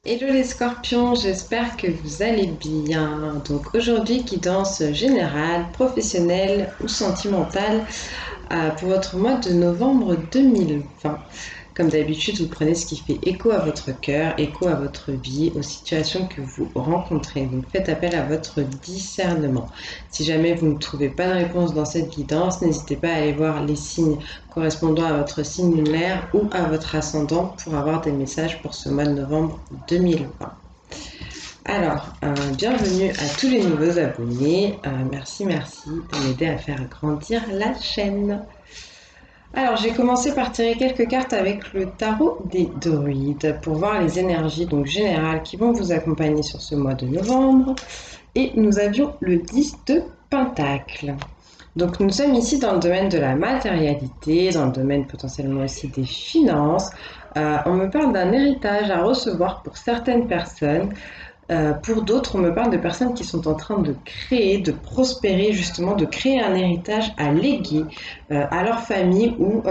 Hello les scorpions, j'espère que vous allez bien. Donc aujourd'hui, guidance générale, professionnelle ou sentimentale pour votre mois de novembre 2020. Comme d'habitude, vous prenez ce qui fait écho à votre cœur, écho à votre vie, aux situations que vous rencontrez. Donc faites appel à votre discernement. Si jamais vous ne trouvez pas de réponse dans cette guidance, n'hésitez pas à aller voir les signes correspondant à votre signe lunaire ou à votre ascendant pour avoir des messages pour ce mois de novembre 2020. Alors, bienvenue à tous les nouveaux abonnés. Merci de m'aider à faire grandir la chaîne. Alors, j'ai commencé par tirer quelques cartes avec le tarot des druides pour voir les énergies donc générales qui vont vous accompagner sur ce mois de novembre. Et nous avions le 10 de Pentacle. Donc nous sommes ici dans le domaine de la matérialité, dans le domaine potentiellement aussi des finances. On me parle d'un héritage à recevoir pour certaines personnes. Pour d'autres, on me parle de personnes qui sont en train de créer, de prospérer, justement, de créer un héritage à léguer à leur famille ou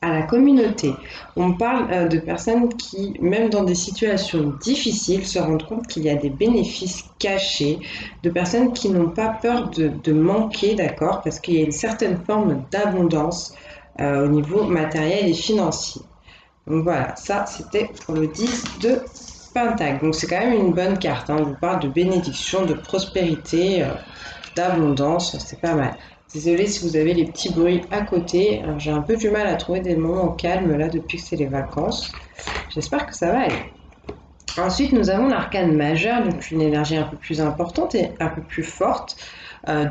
à la communauté. On parle de personnes qui, même dans des situations difficiles, se rendent compte qu'il y a des bénéfices cachés, de personnes qui n'ont pas peur de manquer, d'accord, parce qu'il y a une certaine forme d'abondance au niveau matériel et financier. Donc voilà, ça c'était pour le 10 de Pentacle. Donc c'est quand même une bonne carte, hein. On vous parle de bénédiction, de prospérité, d'abondance, c'est pas mal. Désolée si vous avez les petits bruits à côté, j'ai un peu du mal à trouver des moments calmes là depuis que c'est les vacances. J'espère que ça va aller. Ensuite, nous avons l'arcane majeur, donc une énergie un peu plus importante et un peu plus forte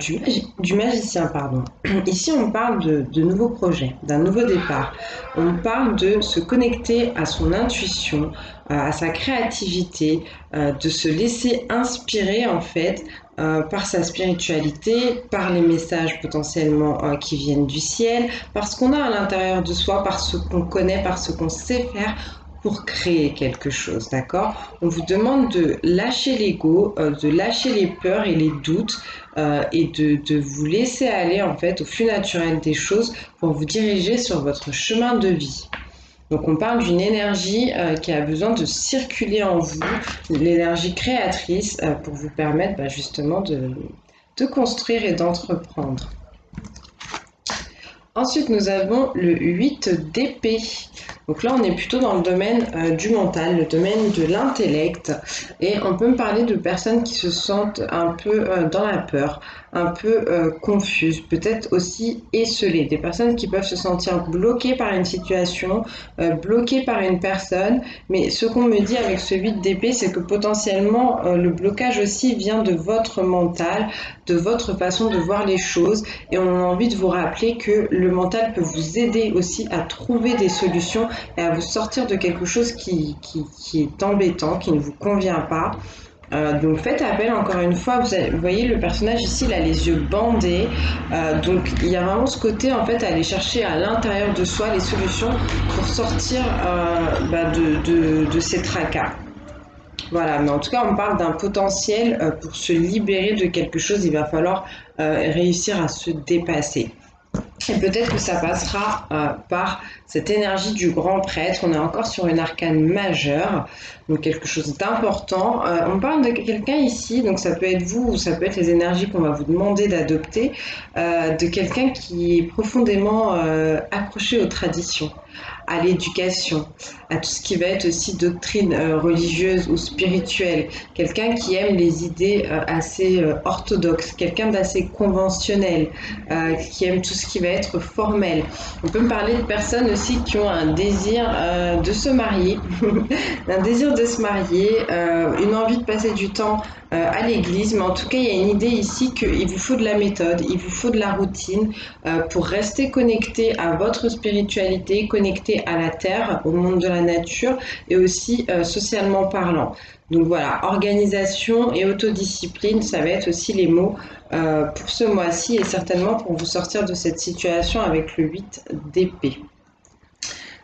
du magicien. Pardon. Ici, on parle de nouveaux projets, d'un nouveau départ. On parle de se connecter à son intuition, à sa créativité, de se laisser inspirer en fait par sa spiritualité, par les messages potentiellement qui viennent du ciel, par ce qu'on a à l'intérieur de soi, par ce qu'on connaît, par ce qu'on sait faire pour créer quelque chose, d'accord? On vous demande de lâcher l'ego, de lâcher les peurs et les doutes et de vous laisser aller en fait au flux naturel des choses pour vous diriger sur votre chemin de vie. Donc on parle d'une énergie qui a besoin de circuler en vous, l'énergie créatrice pour vous permettre justement de construire et d'entreprendre. Ensuite, nous avons le 8 d'épée. Donc là, on est plutôt dans le domaine du mental, le domaine de l'intellect. Et on peut me parler de personnes qui se sentent un peu dans la peur, un peu confuses, peut-être aussi esselées. Des personnes qui peuvent se sentir bloquées par une situation, bloquées par une personne. Mais ce qu'on me dit avec ce 8 d'épée, c'est que potentiellement, le blocage aussi vient de votre mental, de votre façon de voir les choses. Et on a envie de vous rappeler que le mental peut vous aider aussi à trouver des solutions et à vous sortir de quelque chose qui est embêtant, qui ne vous convient pas. Donc faites appel encore une fois, vous voyez le personnage ici, il a les yeux bandés, donc il y a vraiment ce côté en fait à aller chercher à l'intérieur de soi les solutions pour sortir de ces tracas. Voilà, mais en tout cas, on parle d'un potentiel pour se libérer de quelque chose, il va falloir réussir à se dépasser. Et peut-être que ça passera par cette énergie du grand prêtre. On est encore sur une arcane majeure, donc quelque chose d'important. On parle de quelqu'un ici, donc ça peut être vous ou ça peut être les énergies qu'on va vous demander d'adopter, de quelqu'un qui est profondément accroché aux traditions, à l'éducation, à tout ce qui va être aussi doctrine religieuse ou spirituelle, quelqu'un qui aime les idées assez orthodoxes, quelqu'un d'assez conventionnel, qui aime tout ce qui va être formel. On peut me parler de personnes aussi qui ont un désir de se marier, un désir de se marier, une envie de passer du temps à l'église, mais en tout cas il y a une idée ici qu'il vous faut de la méthode, il vous faut de la routine pour rester connecté à votre spiritualité, connecté à la terre, au monde de la nature et aussi socialement parlant. Donc voilà, organisation et autodiscipline, ça va être aussi les mots pour ce mois-ci et certainement pour vous sortir de cette situation avec le 8 d'épée.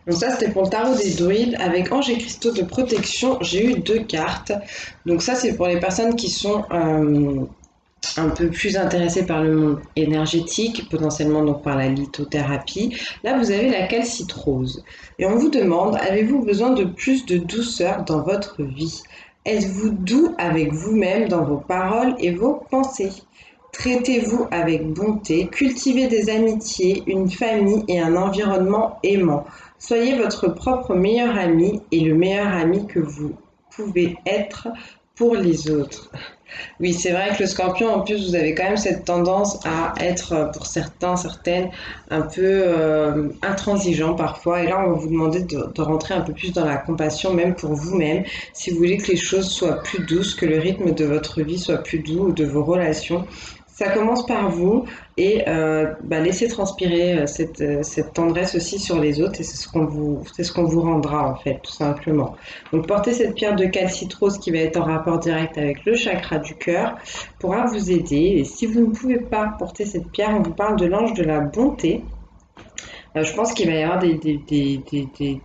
Donc ça c'était pour le tarot des druides. Avec anges et cristaux de protection, j'ai eu deux cartes. Donc ça c'est pour les personnes qui sont un peu plus intéressé par le monde énergétique, potentiellement donc par la lithothérapie. Là, vous avez la calcitrose. Et on vous demande, avez-vous besoin de plus de douceur dans votre vie? Êtes-vous doux avec vous-même dans vos paroles et vos pensées? Traitez-vous avec bonté, cultivez des amitiés, une famille et un environnement aimant. Soyez votre propre meilleur ami et le meilleur ami que vous pouvez être pour les autres. Oui, c'est vrai que le scorpion, en plus, vous avez quand même cette tendance à être, pour certains, certaines, un peu intransigeant parfois. Et là, on va vous demander de rentrer un peu plus dans la compassion, même pour vous-même, si vous voulez que les choses soient plus douces, que le rythme de votre vie soit plus doux ou de vos relations. Ça commence par vous et laissez transpirer cette tendresse aussi sur les autres et c'est ce qu'on vous rendra en fait, tout simplement. Donc portez cette pierre de calcitrose qui va être en rapport direct avec le chakra du cœur pourra vous aider. Et si vous ne pouvez pas porter cette pierre, on vous parle de l'ange de la bonté. Je pense qu'il va y avoir des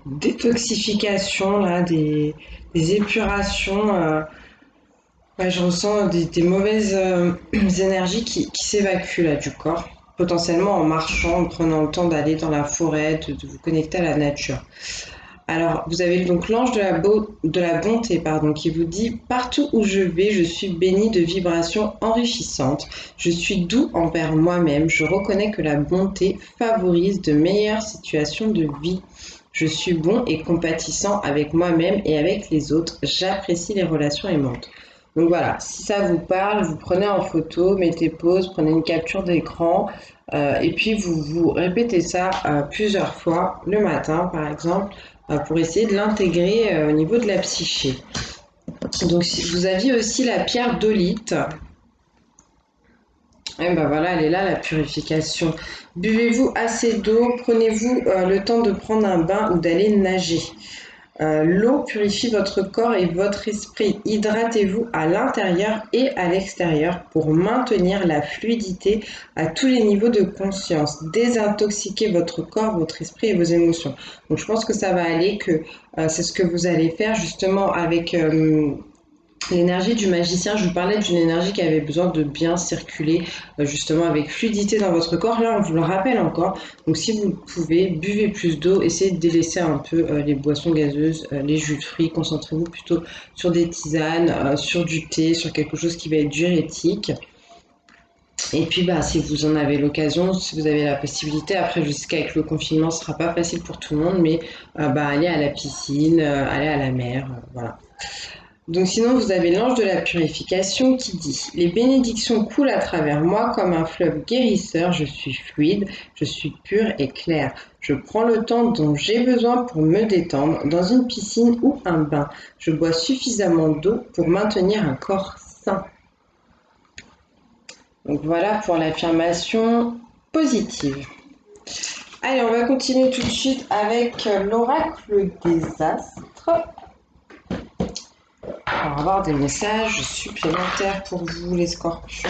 détoxifications, là, des épurations. Ouais, je ressens des mauvaises énergies qui s'évacuent là du corps, potentiellement en marchant, en prenant le temps d'aller dans la forêt, de vous connecter à la nature. Alors, vous avez donc l'ange de la bonté, pardon, qui vous dit: partout où je vais, je suis béni de vibrations enrichissantes. Je suis doux envers moi-même. Je reconnais que la bonté favorise de meilleures situations de vie. Je suis bon et compatissant avec moi-même et avec les autres. J'apprécie les relations aimantes. Donc voilà, si ça vous parle, vous prenez en photo, mettez pause, prenez une capture d'écran, et puis vous répétez ça plusieurs fois le matin, par exemple, pour essayer de l'intégrer au niveau de la psyché. Donc si vous aviez aussi la pierre d'olite, et ben voilà, elle est là, la purification. Buvez-vous assez d'eau, prenez-vous le temps de prendre un bain ou d'aller nager. L'eau purifie votre corps et votre esprit. Hydratez-vous à l'intérieur et à l'extérieur pour maintenir la fluidité à tous les niveaux de conscience. Désintoxiquez votre corps, votre esprit et vos émotions. Donc je pense que ça va aller, que c'est ce que vous allez faire justement avec l'énergie du magicien. Je vous parlais d'une énergie qui avait besoin de bien circuler justement avec fluidité dans votre corps. Là, on vous le rappelle encore. Donc si vous pouvez, buvez plus d'eau, essayez de délaisser un peu les boissons gazeuses, les jus de fruits. Concentrez-vous plutôt sur des tisanes, sur du thé, sur quelque chose qui va être diurétique. Et puis, si vous en avez l'occasion, si vous avez la possibilité, après, je sais qu'avec le confinement, ce sera pas facile pour tout le monde, mais allez à la piscine, allez à la mer, voilà. Donc sinon, vous avez l'ange de la purification qui dit: les bénédictions coulent à travers moi comme un fleuve guérisseur, je suis fluide, je suis pur et clair. Je prends le temps dont j'ai besoin pour me détendre dans une piscine ou un bain. Je bois suffisamment d'eau pour maintenir un corps sain. Donc voilà pour l'affirmation positive. Allez, on va continuer tout de suite avec l'oracle des astres. Pour avoir des messages supplémentaires pour vous, les scorpions.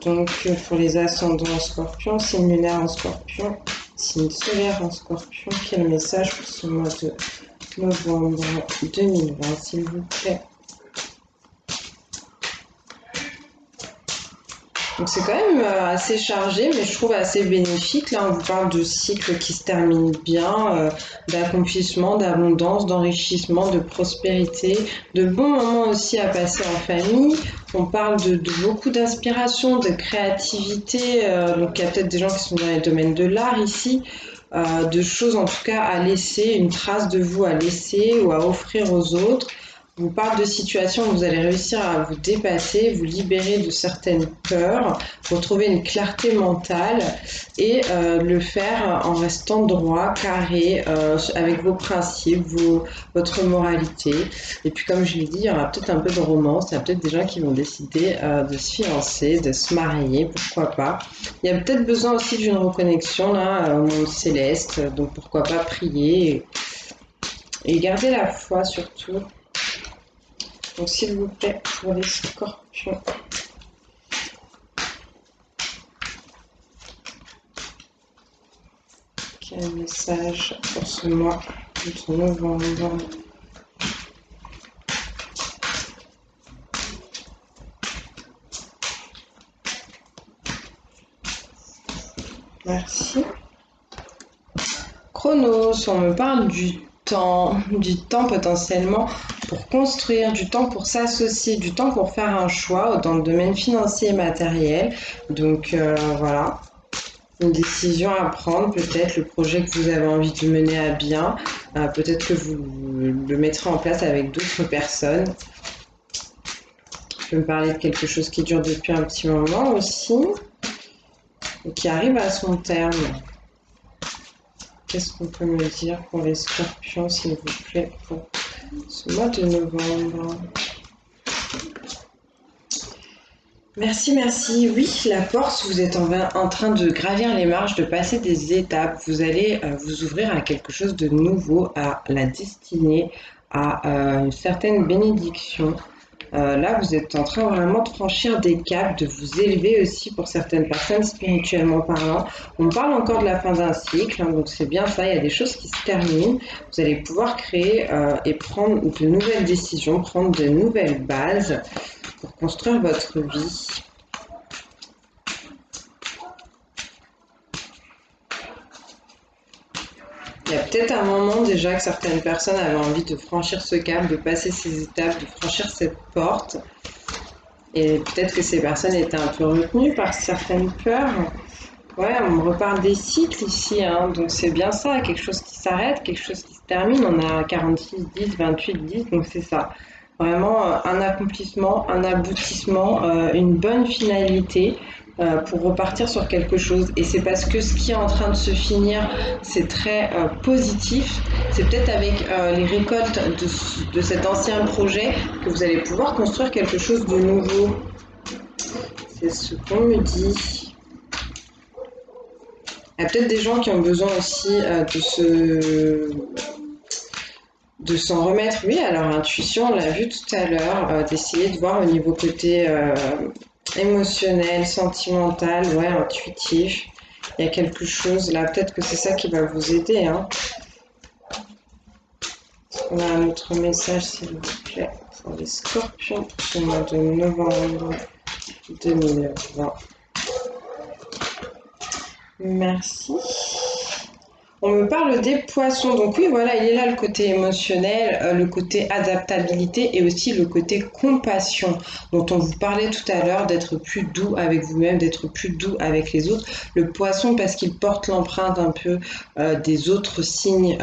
Donc, pour les ascendants en scorpion, signe lunaire en scorpion, signe solaire en scorpion, quel message pour ce mois de novembre 2020, s'il vous plaît? Donc c'est quand même assez chargé, mais je trouve assez bénéfique. Là, on vous parle de cycles qui se terminent bien, d'accomplissement, d'abondance, d'enrichissement, de prospérité, de bons moments aussi à passer en famille. On parle de beaucoup d'inspiration, de créativité. Donc il y a peut-être des gens qui sont dans les domaines de l'art ici. De choses en tout cas à laisser, une trace de vous à laisser ou à offrir aux autres. Vous parle de situations où vous allez réussir à vous dépasser, vous libérer de certaines peurs, retrouver une clarté mentale et le faire en restant droit, carré, avec vos principes, votre moralité. Et puis comme je l'ai dit, il y aura peut-être un peu de romance, il y a peut-être des gens qui vont décider de se fiancer, de se marier, pourquoi pas. Il y a peut-être besoin aussi d'une reconnexion là, au monde céleste, donc pourquoi pas prier et garder la foi surtout. Donc s'il vous plaît, pour les scorpions. Quel message pour ce mois de novembre? Merci. Chronos, on me parle du temps potentiellement pour construire, du temps pour s'associer, du temps pour faire un choix dans le domaine financier et matériel. Donc voilà, une décision à prendre, peut-être le projet que vous avez envie de mener à bien, peut-être que vous le mettrez en place avec d'autres personnes. Je peux me parler de quelque chose qui dure depuis un petit moment aussi et qui arrive à son terme. Qu'est-ce qu'on peut me dire pour les scorpions, s'il vous plaît, pour ce mois de novembre? Merci, merci. Oui, la force, vous êtes en train de gravir les marches, de passer des étapes. Vous allez vous ouvrir à quelque chose de nouveau, à la destinée, à une certaine bénédiction. Là, vous êtes en train vraiment de franchir des caps, de vous élever aussi pour certaines personnes spirituellement parlant. On parle encore de la fin d'un cycle, hein, donc c'est bien ça, il y a des choses qui se terminent. Vous allez pouvoir créer et prendre de nouvelles décisions, prendre de nouvelles bases pour construire votre vie. Il y a peut-être un moment déjà que certaines personnes avaient envie de franchir ce cap, de passer ces étapes, de franchir cette porte. Et peut-être que ces personnes étaient un peu retenues par certaines peurs. Ouais, on me reparle des cycles ici, hein, donc c'est bien ça, quelque chose qui s'arrête, quelque chose qui se termine. On a 46, 10, 28, 10, donc c'est ça. Vraiment un accomplissement, un aboutissement, une bonne finalité pour repartir sur quelque chose. Et c'est parce que ce qui est en train de se finir, c'est très positif. C'est peut-être avec les récoltes de cet ancien projet que vous allez pouvoir construire quelque chose de nouveau. C'est ce qu'on me dit. Il y a peut-être des gens qui ont besoin aussi de s'en remettre, oui, à leur intuition, on l'a vu tout à l'heure, d'essayer de voir au niveau côté émotionnel, sentimental, ouais, intuitif. Il y a quelque chose là, peut-être que c'est ça qui va vous aider. Hein. On a un autre message, s'il vous plaît, pour les scorpions pour ce mois de novembre 2020. Merci. On me parle des poissons, donc oui, voilà, il est là le côté émotionnel, le côté adaptabilité et aussi le côté compassion dont on vous parlait tout à l'heure, d'être plus doux avec vous-même, d'être plus doux avec les autres. Le poisson, parce qu'il porte l'empreinte un peu des autres signes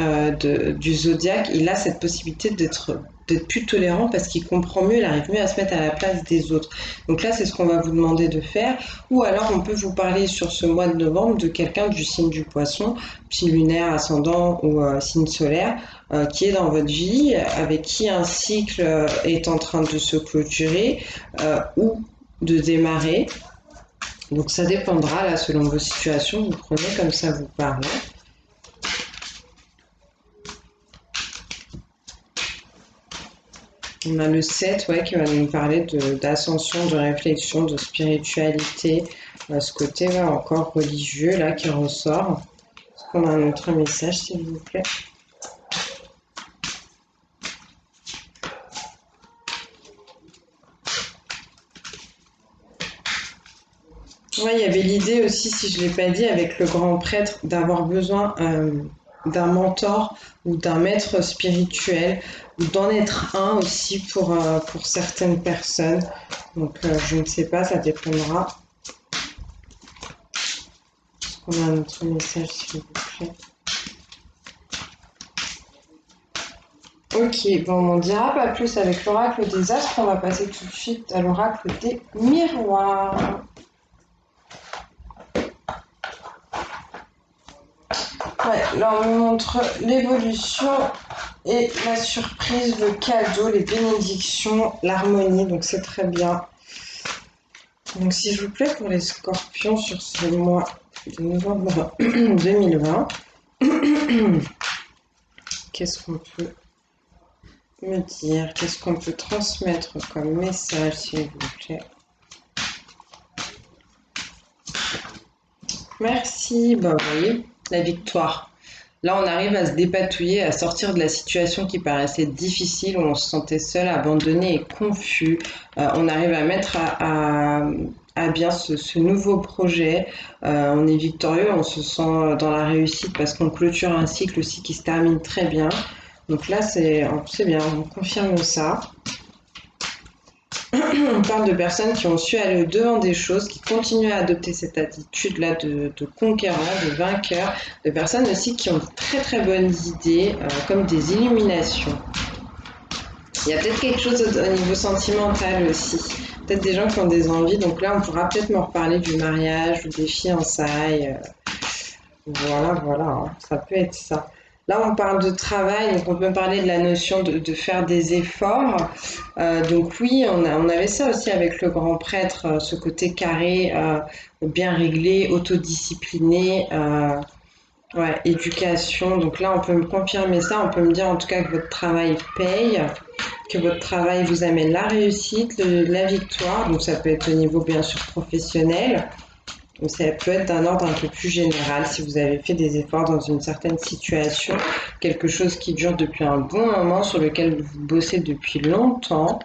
du zodiaque, il a cette possibilité d'être plus tolérant parce qu'il comprend mieux, il arrive mieux à se mettre à la place des autres. Donc là, c'est ce qu'on va vous demander de faire. Ou alors, on peut vous parler sur ce mois de novembre de quelqu'un du signe du poisson, signe lunaire, ascendant ou signe solaire, qui est dans votre vie, avec qui un cycle est en train de se clôturer ou de démarrer. Donc ça dépendra, là, selon vos situations, vous prenez comme ça vous parle. On a le 7 ouais, qui va nous parler d'ascension, de réflexion, de spiritualité, ce côté ouais, encore religieux là qui ressort. Est-ce qu'on a un autre message, s'il vous plaît? Ouais, il y avait l'idée aussi, si je ne l'ai pas dit, avec le grand prêtre, d'avoir besoin d'un mentor ou d'un maître spirituel, ou d'en être un aussi pour certaines personnes. Donc, je ne sais pas, ça dépendra. Est-ce qu'on a un autre message, s'il vous plaît? Ok, bon, on n'en dira pas plus avec l'oracle des astres. On va passer tout de suite à l'oracle des miroirs. Ouais, là on me montre l'évolution et la surprise, le cadeau, les bénédictions, l'harmonie, donc c'est très bien. Donc s'il vous plaît pour les scorpions sur ce mois de novembre 2020, qu'est-ce qu'on peut me dire, qu'est-ce qu'on peut transmettre comme message s'il vous plaît? Merci, bah vous voyez, la victoire. Là, on arrive à se dépatouiller, à sortir de la situation qui paraissait difficile, où on se sentait seul, abandonné et confus. On arrive à mettre à bien ce nouveau projet. On est victorieux, on se sent dans la réussite parce qu'on clôture un cycle aussi qui se termine très bien. Donc là, c'est bien, on confirme ça. On parle de personnes qui ont su aller au-devant des choses, qui continuent à adopter cette attitude-là de conquérant, de vainqueur, de personnes aussi qui ont de très très bonnes idées, comme des illuminations. Il y a peut-être quelque chose au niveau sentimental aussi. Peut-être des gens qui ont des envies. Donc là, on pourra peut-être m'en reparler du mariage ou des fiançailles. Voilà, voilà, hein. Ça peut être ça. Là, on parle de travail, donc on peut parler de la notion de faire des efforts. Donc oui, on avait ça aussi avec le grand prêtre, ce côté carré, bien réglé, autodiscipliné. Ouais, éducation. Donc là, on peut me confirmer ça. On peut me dire en tout cas que votre travail paye, que votre travail vous amène la réussite, la victoire. Donc ça peut être au niveau bien sûr professionnel. Donc ça peut être d'un ordre un peu plus général si vous avez fait des efforts dans une certaine situation, quelque chose qui dure depuis un bon moment, sur lequel vous bossez depuis longtemps.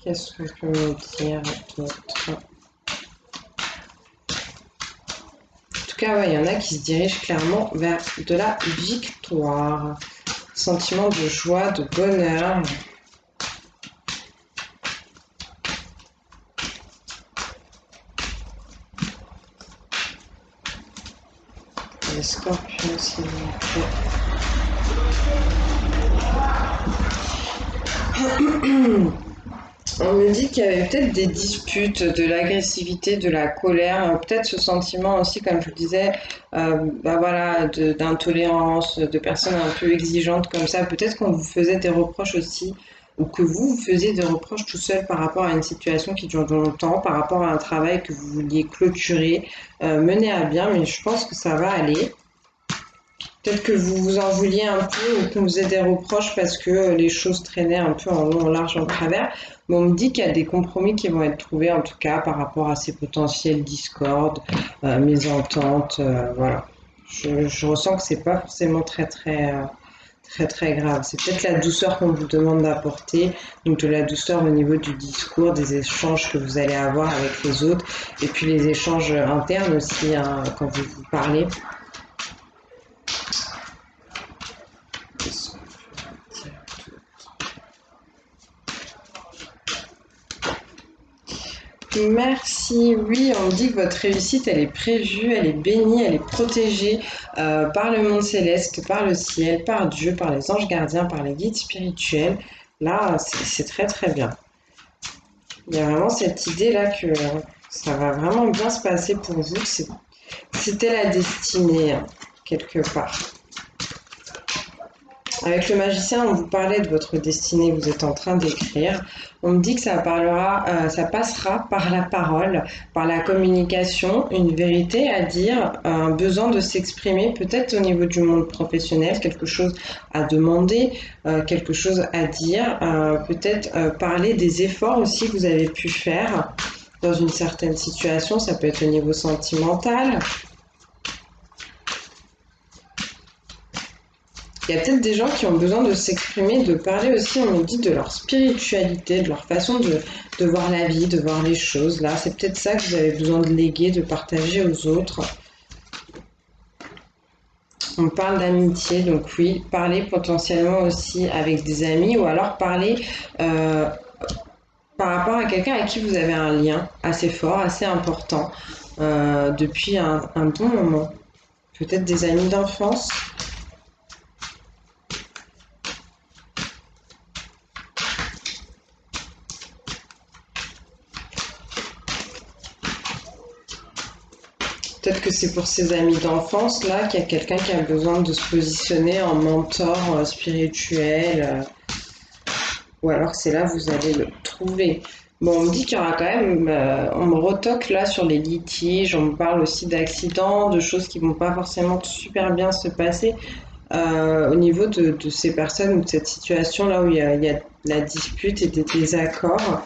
Qu'est-ce qu'on peut me dire d'autre? En tout cas, ouais, il y en a qui se dirigent clairement vers de la victoire. Sentiment de joie, de bonheur. Les scorpions, s'il vous plaît. On me dit qu'il y avait peut-être des disputes, de l'agressivité, de la colère, peut-être ce sentiment aussi, comme je vous disais, bah voilà, d'intolérance, de personnes un peu exigeantes comme ça. Peut-être qu'on vous faisait des reproches aussi, ou que vous faisiez des reproches tout seul par rapport à une situation qui dure longtemps, par rapport à un travail que vous vouliez clôturer, mener à bien, mais je pense que ça va aller. Peut-être que vous vous en vouliez un peu ou qu'on vous faisait des reproches parce que les choses traînaient un peu en long, en large, en travers. Mais on me dit qu'il y a des compromis qui vont être trouvés, en tout cas, par rapport à ces potentiels discordes, mésententes, voilà. Je ressens que c'est pas forcément très grave. C'est peut-être la douceur qu'on vous demande d'apporter, donc de la douceur au niveau du discours, des échanges que vous allez avoir avec les autres, et puis les échanges internes aussi, hein, quand vous parlez. Merci. Oui, on me dit que votre réussite, elle est prévue, elle est bénie, elle est protégée par le monde céleste, par le ciel, par Dieu, par les anges gardiens, par les guides spirituels. Là, c'est très très bien. Il y a vraiment cette idée-là que ça va vraiment bien se passer pour vous. C'était la destinée, hein, quelque part. Avec le magicien, on vous parlait de votre destinée, vous êtes en train d'écrire. On me dit que ça passera par la parole, par la communication, une vérité à dire, un besoin de s'exprimer, peut-être au niveau du monde professionnel, quelque chose à demander, quelque chose à dire, peut-être parler des efforts aussi que vous avez pu faire dans une certaine situation, ça peut être au niveau sentimental. Il y a peut-être des gens qui ont besoin de s'exprimer, de parler aussi, on nous dit, de leur spiritualité, de leur façon de voir la vie, de voir les choses. Là, c'est peut-être ça que vous avez besoin de léguer, de partager aux autres. On parle d'amitié, donc oui, parler potentiellement aussi avec des amis ou alors parler par rapport à quelqu'un avec qui vous avez un lien assez fort, assez important depuis un bon moment. Peut-être des amis d'enfance. Peut-être que c'est pour ses amis d'enfance, là, qu'il y a quelqu'un qui a besoin de se positionner en mentor spirituel, ou alors c'est là que vous allez le trouver. Bon, on me dit qu'il y aura quand même, on me retoque là sur les litiges, on me parle aussi d'accidents, de choses qui vont pas forcément super bien se passer. au niveau de ces personnes ou de cette situation là où il y a la dispute et des désaccords.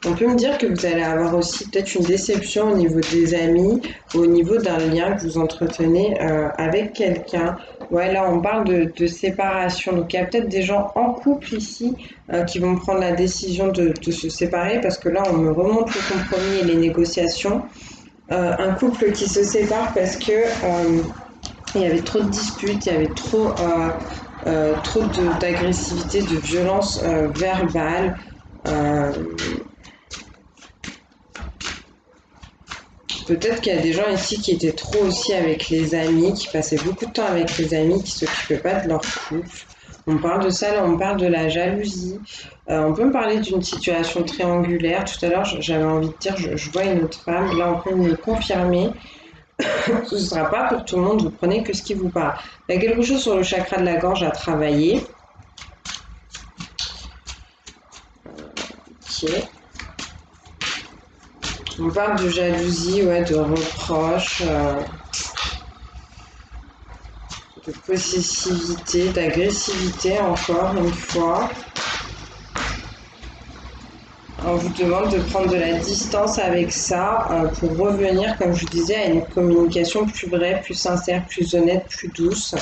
On peut me dire que vous allez avoir aussi peut-être une déception au niveau des amis, ou au niveau d'un lien que vous entretenez avec quelqu'un. Ouais, là on parle de séparation. Donc il y a peut-être des gens en couple ici qui vont prendre la décision de se séparer parce que là on me remonte le compromis et les négociations. Un couple qui se sépare parce que il y avait trop de disputes, il y avait trop d'agressivité, de violence verbale. Euh, Peut-être qu'il y a des gens ici qui étaient trop aussi avec les amis, qui passaient beaucoup de temps avec les amis, qui s'occupaient pas de leur couple. On parle de ça, là, on parle de la jalousie. On peut me parler d'une situation triangulaire. Tout à l'heure, j'avais envie de dire, je vois une autre femme. Là, on peut me le confirmer. Ce ne sera pas pour tout le monde, vous prenez que ce qui vous parle. Il y a quelque chose sur le chakra de la gorge à travailler. Ok. On parle de jalousie, ouais, de reproches, de possessivité, d'agressivité encore une fois. On vous demande de prendre de la distance avec ça pour revenir, comme je vous disais, à une communication plus vraie, plus sincère, plus honnête, plus douce.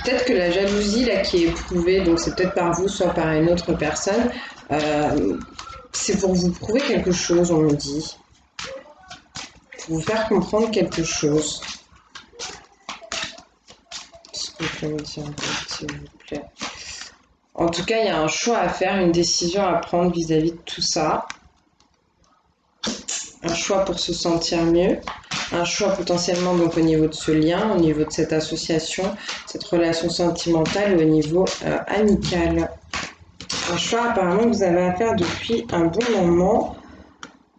Peut-être que la jalousie là qui est éprouvée, donc c'est peut-être par vous, soit par une autre personne, c'est pour vous prouver quelque chose, on me dit. Pour vous faire comprendre quelque chose. Est-ce que vous pouvez me dire, s'il vous plaît? En tout cas, il y a un choix à faire, une décision à prendre vis-à-vis de tout ça. Un choix pour se sentir mieux. Un choix potentiellement donc au niveau de ce lien, au niveau de cette association, cette relation sentimentale ou au niveau amical. Un choix apparemment que vous avez à faire depuis un bon moment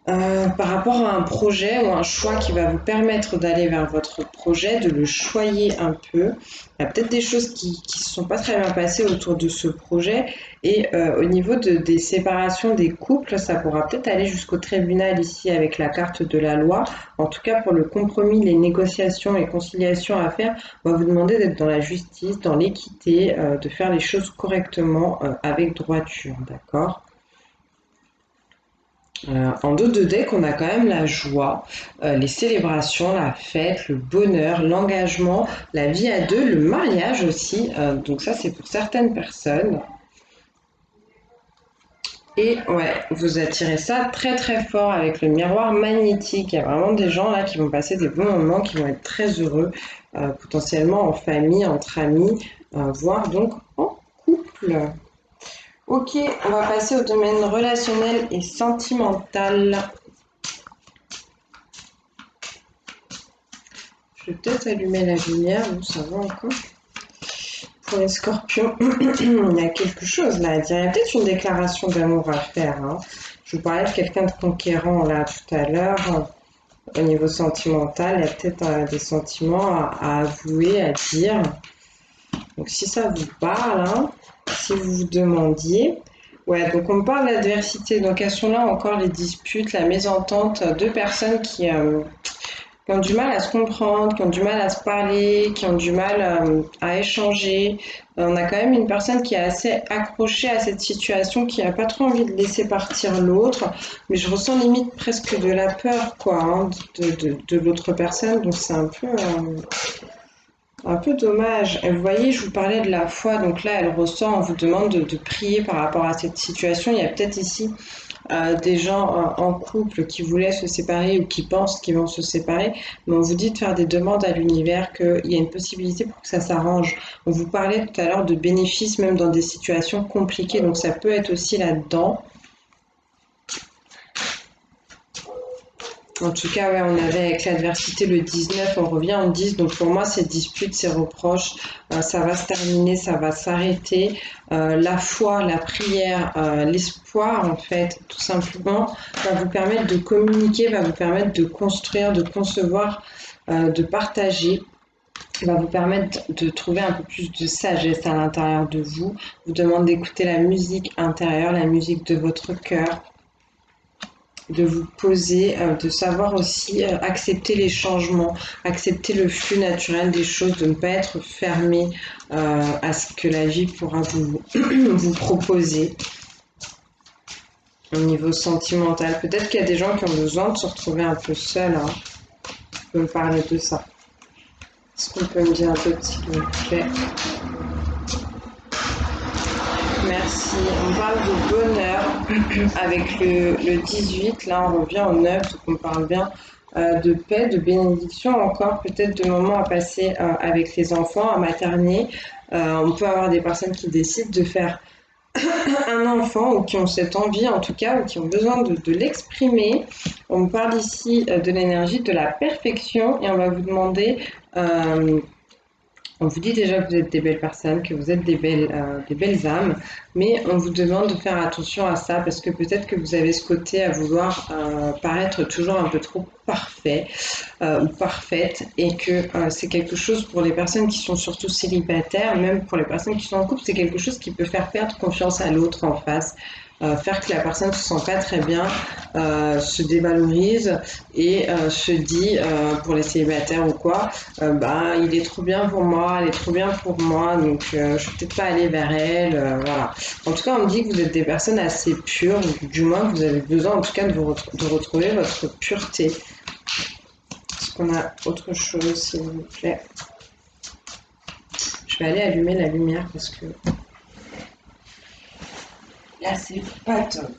par rapport à un projet ou un choix qui va vous permettre d'aller vers votre projet, de le choyer un peu. Il y a peut-être des choses qui ne se sont pas très bien passées autour de ce projet et au niveau des séparations des couples, ça pourra peut-être aller jusqu'au tribunal ici avec la carte de la loi. En tout cas, pour le compromis, les négociations et conciliations à faire, on va vous demander d'être dans la justice, dans l'équité, de faire les choses correctement avec droiture, d'accord? En dos de deck, on a quand même la joie, les célébrations, la fête, le bonheur, l'engagement, la vie à deux, le mariage aussi. Donc ça, c'est pour certaines personnes. Et ouais, vous attirez ça très très fort avec le miroir magnétique. Il y a vraiment des gens là qui vont passer des bons moments, qui vont être très heureux, potentiellement en famille, entre amis, voire donc en couple. Ok, on va passer au domaine relationnel et sentimental. Je vais peut-être allumer la lumière, ou ça va encore. Pour les scorpions, il y a quelque chose là à dire. Il y a peut-être une déclaration d'amour à faire. Hein. Je vous parlais de quelqu'un de conquérant là tout à l'heure. Au niveau sentimental, il y a peut-être des sentiments à avouer, à dire. Donc si ça vous parle, hein, si vous vous demandiez. Ouais, donc on parle d'adversité. Donc elles sont là encore les disputes, la mésentente, deux personnes qui ont du mal à se comprendre, qui ont du mal à se parler, qui ont du mal à échanger. On a quand même une personne qui est assez accrochée à cette situation, qui n'a pas trop envie de laisser partir l'autre, mais je ressens limite presque de la peur, quoi, hein, de l'autre personne, donc c'est un peu dommage. Et vous voyez, je vous parlais de la foi, donc là, elle ressent, on vous demande de prier par rapport à cette situation. Il y a peut-être ici des gens en couple qui voulaient se séparer ou qui pensent qu'ils vont se séparer, mais on vous dit de faire des demandes à l'univers, qu'il y a une possibilité pour que ça s'arrange. On vous parlait tout à l'heure de bénéfices même dans des situations compliquées, donc ça peut être aussi là-dedans. En tout cas, ouais, on avait avec l'adversité le 19, on revient en 10. Donc pour moi, ces disputes, ces reproches, ça va se terminer, ça va s'arrêter. La foi, la prière, l'espoir, en fait, tout simplement, va vous permettre de communiquer, va vous permettre de construire, de concevoir, de partager, va vous permettre de trouver un peu plus de sagesse à l'intérieur de vous. Vous demande d'écouter la musique intérieure, la musique de votre cœur. de vous poser, de savoir aussi accepter les changements, accepter le flux naturel des choses, de ne pas être fermé à ce que la vie pourra vous proposer au niveau sentimental. Peut-être qu'il y a des gens qui ont besoin de se retrouver un peu seuls. Hein. On peut me parler de ça. Est-ce qu'on peut me dire un peu, s'il vous plaît? Merci. On parle de bonheur avec le 18. Là, on revient au 9, donc on parle bien de paix, de bénédiction, encore peut-être de moments à passer avec les enfants, à materner. On peut avoir des personnes qui décident de faire un enfant ou qui ont cette envie en tout cas ou qui ont besoin de l'exprimer. On me parle ici de l'énergie de la perfection et on va vous demander on vous dit déjà que vous êtes des belles personnes, que vous êtes des belles âmes, mais on vous demande de faire attention à ça parce que peut-être que vous avez ce côté à vouloir paraître toujours un peu trop parfait ou parfaite et que c'est quelque chose pour les personnes qui sont surtout célibataires, même pour les personnes qui sont en couple, c'est quelque chose qui peut faire perdre confiance à l'autre en face. Faire que la personne ne se sent pas très bien, se dévalorise et se dit, pour les célibataires ou quoi, bah, il est trop bien pour moi, elle est trop bien pour moi, donc je ne vais peut-être pas aller vers elle. Voilà. En tout cas, on me dit que vous êtes des personnes assez pures, du moins que vous avez besoin en tout cas de retrouver votre pureté. Est-ce qu'on a autre chose, s'il vous plaît? Je vais aller allumer la lumière parce que là, c'est pas top.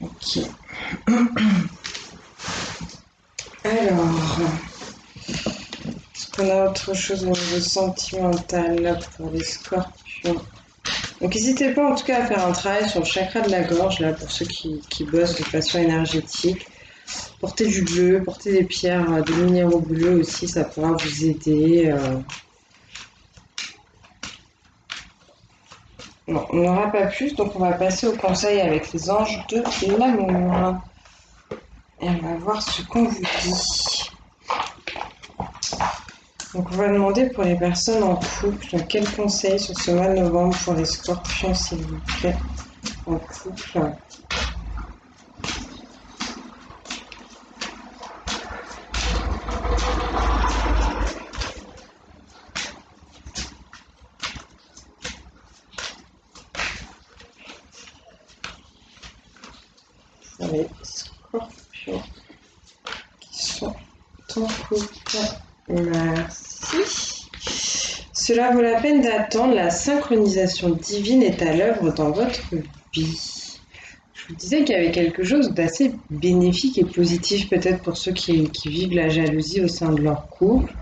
Ok. Alors, est-ce qu'on a autre chose au niveau sentimental là pour les scorpions? Donc n'hésitez pas en tout cas à faire un travail sur le chakra de la gorge là pour ceux qui bossent de façon énergétique. Portez du bleu, portez des pierres, des minéraux bleus aussi, ça pourra vous aider. Non, on n'aura pas plus, donc on va passer au conseil avec les anges de l'amour. Et on va voir ce qu'on vous dit. Donc on va demander pour les personnes en couple, donc quel conseil sur ce mois de novembre pour les scorpions, s'il vous plaît, en couple. Pour les scorpions qui sont en couple. Merci. Cela vaut la peine d'attendre, la synchronisation divine est à l'œuvre dans votre vie. Je vous disais qu'il y avait quelque chose d'assez bénéfique et positif peut-être pour ceux qui vivent la jalousie au sein de leur couple,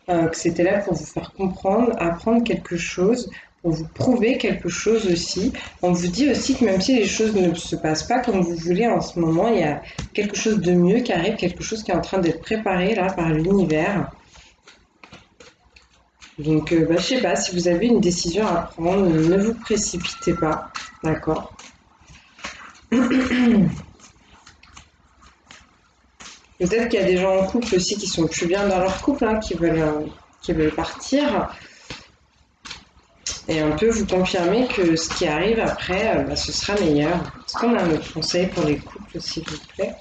que c'était là pour vous faire comprendre, apprendre quelque chose, pour vous prouver quelque chose aussi. On vous dit aussi que même si les choses ne se passent pas comme vous voulez en ce moment, il y a quelque chose de mieux qui arrive, quelque chose qui est en train d'être préparé là par l'univers. Donc, je sais pas, si vous avez une décision à prendre, ne vous précipitez pas, d'accord? Peut-être qu'il y a des gens en couple aussi qui sont plus bien dans leur couple, hein, qui veulent partir. Et on peut vous confirmer que ce qui arrive après, ce sera meilleur. Est-ce qu'on a un autre conseil pour les couples, s'il vous plaît?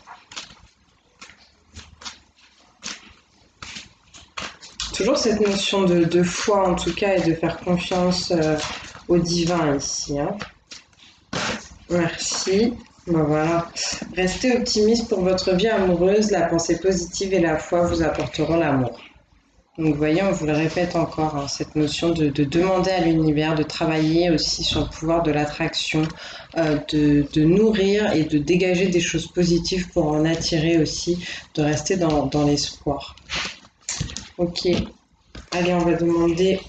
Toujours cette notion de foi, en tout cas, et de faire confiance au divin ici. Hein. Merci. Ben voilà. Restez optimiste pour votre vie amoureuse. La pensée positive et la foi vous apporteront l'amour. Donc, vous voyez, on vous le répète encore, hein, cette notion de demander à l'univers, de travailler aussi sur le pouvoir de l'attraction, de nourrir et de dégager des choses positives pour en attirer aussi, de rester dans l'espoir. Ok. Allez, on va demander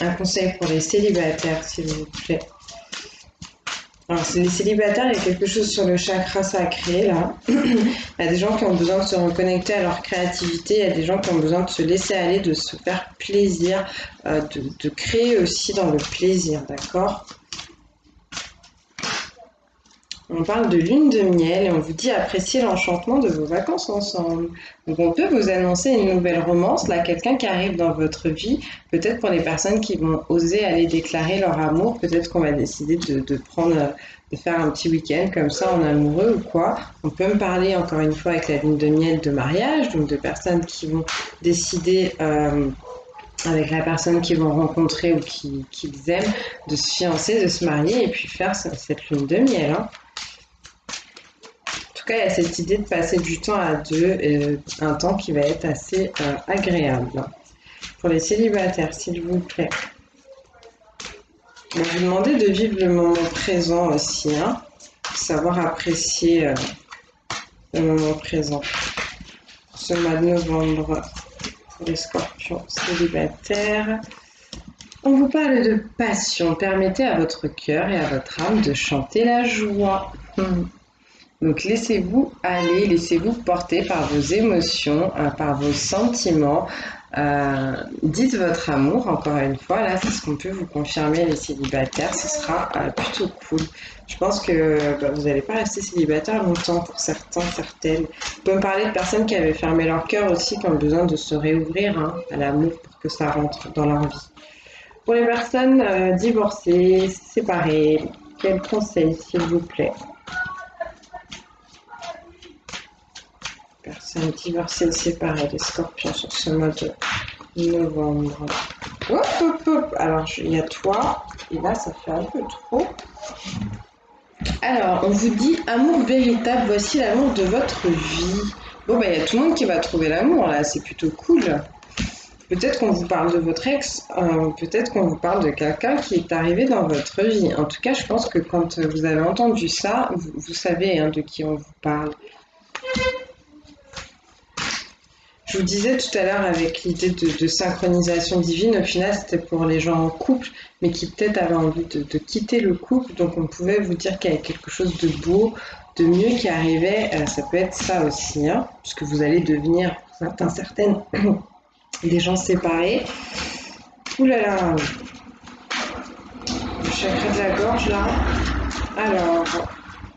un conseil pour les célibataires, s'il vous plaît. Alors, c'est les célibataires, il y a quelque chose sur le chakra sacré, là. Il y a des gens qui ont besoin de se reconnecter à leur créativité, il y a des gens qui ont besoin de se laisser aller, de se faire plaisir, de créer aussi dans le plaisir, d'accord? On parle de lune de miel et on vous dit apprécier l'enchantement de vos vacances ensemble. Donc on peut vous annoncer une nouvelle romance, là quelqu'un qui arrive dans votre vie, peut-être pour les personnes qui vont oser aller déclarer leur amour, peut-être qu'on va décider de prendre, de faire un petit week-end comme ça en amoureux ou quoi. On peut me parler encore une fois avec la lune de miel de mariage, donc de personnes qui vont décider avec la personne qu'ils vont rencontrer ou qu'ils aiment, de se fiancer, de se marier et puis faire cette lune de miel. Hein. En tout cas, il y a cette idée de passer du temps à deux, un temps qui va être assez agréable. Pour les célibataires, s'il vous plaît. Je vais vous demander de vivre le moment présent aussi, hein, savoir apprécier le moment présent. Ce mois de novembre, pour les scorpions célibataires, on vous parle de passion. Permettez à votre cœur et à votre âme de chanter la joie. Donc laissez-vous aller, laissez-vous porter par vos émotions, par vos sentiments. Dites votre amour, encore une fois, là c'est ce qu'on peut vous confirmer les célibataires, ce sera plutôt cool. Je pense que vous n'allez pas rester célibataire longtemps pour certains, certaines. Vous pouvez me parler de personnes qui avaient fermé leur cœur aussi, qui ont besoin de se réouvrir à l'amour pour que ça rentre dans leur vie. Pour les personnes divorcées, séparées, quel conseil s'il vous plaît? Personnes divorcées, séparées, les scorpions sur ce mois de novembre. Hop, hop, hop. Alors, il y a toi, et là, ça fait un peu trop. Alors, on vous dit amour véritable, voici l'amour de votre vie. Bon, il y a tout le monde qui va trouver l'amour, là, c'est plutôt cool. Peut-être qu'on vous parle de votre ex, peut-être qu'on vous parle de quelqu'un qui est arrivé dans votre vie. En tout cas, je pense que quand vous avez entendu ça, vous savez de qui on vous parle. Je vous disais tout à l'heure avec l'idée de synchronisation divine, au final c'était pour les gens en couple, mais qui peut-être avaient envie de quitter le couple, donc on pouvait vous dire qu'il y avait quelque chose de beau, de mieux qui arrivait, ça peut être ça aussi, hein, puisque vous allez devenir, pour certaines, des gens séparés. Ouh là là, le chakra de la gorge là. Alors,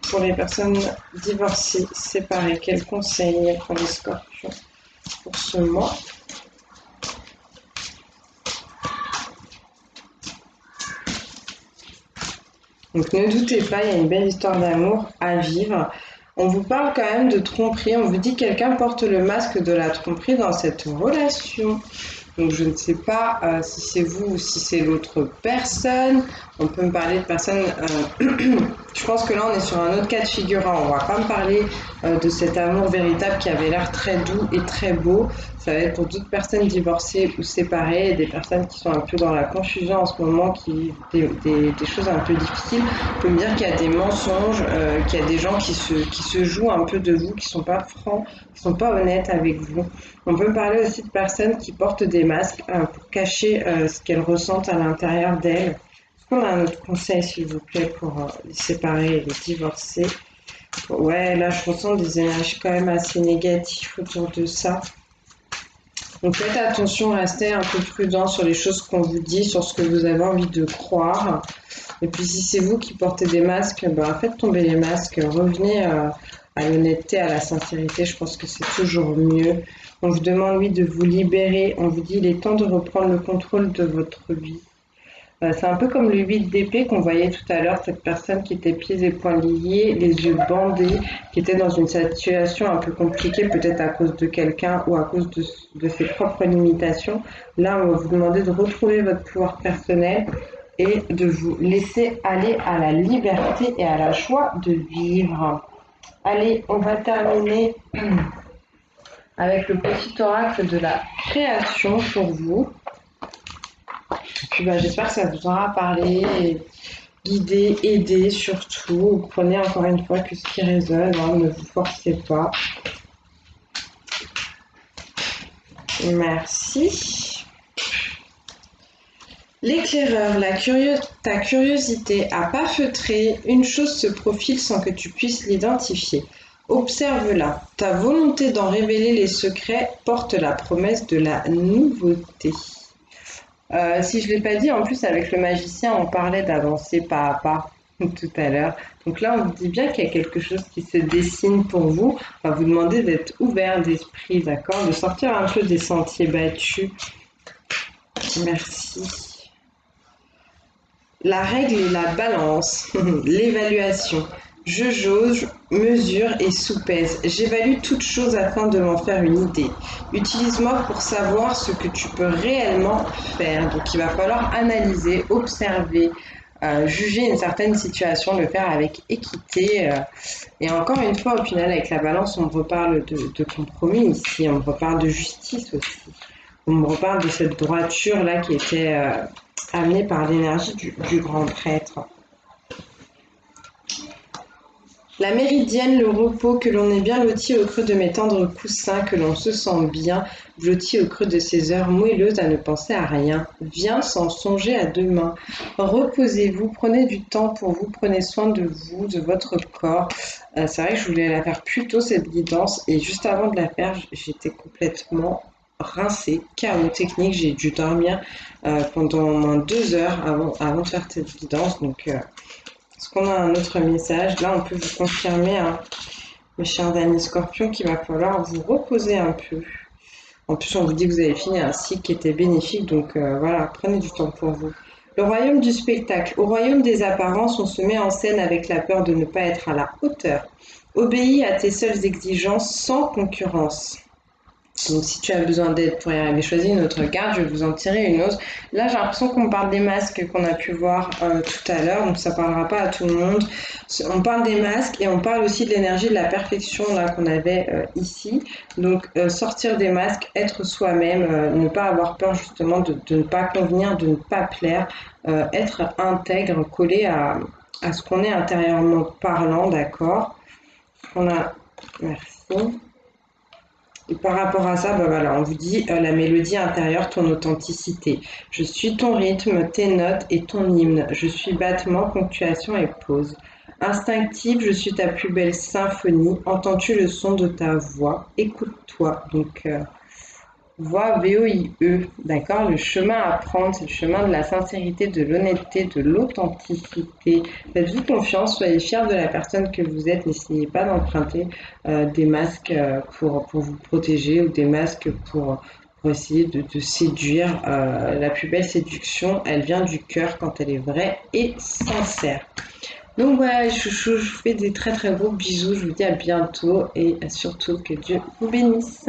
pour les personnes divorcées, séparées, quel conseil pour les scorpions pour ce mois? Donc ne doutez pas, il y a une belle histoire d'amour à vivre. On vous parle quand même de tromperie, on vous dit que quelqu'un porte le masque de la tromperie dans cette relation. Donc je ne sais pas si c'est vous ou si c'est l'autre personne. On peut me parler de personnes... je pense que là on est sur un autre cas de figure. On va pas me parler de cet amour véritable qui avait l'air très doux et très beau. Ça va être pour d'autres personnes divorcées ou séparées, et des personnes qui sont un peu dans la confusion en ce moment, qui vivent des choses un peu difficiles. On peut me dire qu'il y a des mensonges, qu'il y a des gens qui se jouent un peu de vous, qui sont pas francs, qui sont pas honnêtes avec vous. On peut me parler aussi de personnes qui portent des masques pour cacher ce qu'elles ressentent à l'intérieur d'elles. Est-ce qu'on a un autre conseil, s'il vous plaît, pour les séparés et les divorcés? Ouais, là, je ressens des énergies quand même assez négatives autour de ça. Donc faites attention, restez un peu prudent sur les choses qu'on vous dit, sur ce que vous avez envie de croire. Et puis si c'est vous qui portez des masques, faites tomber les masques, revenez à l'honnêteté, à la sincérité, je pense que c'est toujours mieux. On vous demande, oui, de vous libérer, on vous dit il est temps de reprendre le contrôle de votre vie. C'est un peu comme le 8 d'épée qu'on voyait tout à l'heure, cette personne qui était pieds et poings liés, les yeux bandés, qui était dans une situation un peu compliquée, peut-être à cause de quelqu'un ou à cause de ses propres limitations. Là, on va vous demander de retrouver votre pouvoir personnel et de vous laisser aller à la liberté et à la joie de vivre. Allez, on va terminer avec le petit oracle de la création pour vous. Puis j'espère que ça vous aura parlé, guidé, aidé surtout. Prenez encore une fois que ce qui résonne, ne vous forcez pas. Merci. L'éclaireur, ta curiosité a pas feutré, une chose se profile sans que tu puisses l'identifier. Observe-la. Ta volonté d'en révéler les secrets porte la promesse de la nouveauté. Si je ne l'ai pas dit, en plus avec le magicien, on parlait d'avancer pas à pas. tout à l'heure. Donc là, on vous dit bien qu'il y a quelque chose qui se dessine pour vous. On va vous demander d'être ouvert d'esprit, d'accord? De sortir un peu des sentiers battus. Merci. La règle et la balance, l'évaluation. Je jauge, mesure et sous-pèse. J'évalue toute chose afin de m'en faire une idée. Utilise-moi pour savoir ce que tu peux réellement faire. Donc il va falloir analyser, observer, juger une certaine situation, le faire avec équité. Et encore une fois, au final, avec la balance, on me reparle de compromis ici, on me reparle de justice aussi. On me reparle de cette droiture-là qui était amenée par l'énergie du grand prêtre. La méridienne, le repos, que l'on est bien loti au creux de mes tendres coussins, que l'on se sent bien, blotti au creux de ces heures moelleuses à ne penser à rien. Viens sans songer à demain. Reposez-vous, prenez du temps pour vous, prenez soin de vous, de votre corps. C'est vrai que je voulais la faire plus tôt cette guidance et juste avant de la faire, j'étais complètement rincée, chaos technique. J'ai dû dormir pendant au moins 2 heures avant de faire cette guidance. Donc, est-ce qu'on a un autre message? Là, on peut vous confirmer, hein, mes chers amis scorpions, qu'il va falloir vous reposer un peu. En plus, on vous dit que vous avez fini un cycle qui était bénéfique, donc voilà, prenez du temps pour vous. Le royaume du spectacle. Au royaume des apparences, on se met en scène avec la peur de ne pas être à la hauteur. Obéis à tes seules exigences sans concurrence. Donc si tu as besoin d'aide pour y arriver, choisis une autre carte, je vais vous en tirer une autre. Là, j'ai l'impression qu'on parle des masques qu'on a pu voir tout à l'heure, donc ça ne parlera pas à tout le monde. On parle des masques et on parle aussi de l'énergie de la perfection là qu'on avait ici. Donc sortir des masques, être soi-même, ne pas avoir peur justement de ne pas convenir, de ne pas plaire, être intègre, collé à ce qu'on est intérieurement parlant, d'accord? On a... Merci. Et par rapport à ça, bah voilà, on vous dit la mélodie intérieure, ton authenticité. Je suis ton rythme, tes notes et ton hymne. Je suis battement, ponctuation et pause. Instinctive, je suis ta plus belle symphonie. Entends-tu le son de ta voix? Écoute-toi. Donc, voix VOIE, d'accord? Le chemin à prendre, c'est le chemin de la sincérité, de l'honnêteté, de l'authenticité. Faites-vous confiance, soyez fiers de la personne que vous êtes. N'essayez pas d'emprunter des masques pour vous protéger ou des masques pour essayer de séduire. La plus belle séduction, elle vient du cœur quand elle est vraie et sincère. Donc voilà, je vous fais des très très gros bisous. Je vous dis à bientôt et surtout que Dieu vous bénisse.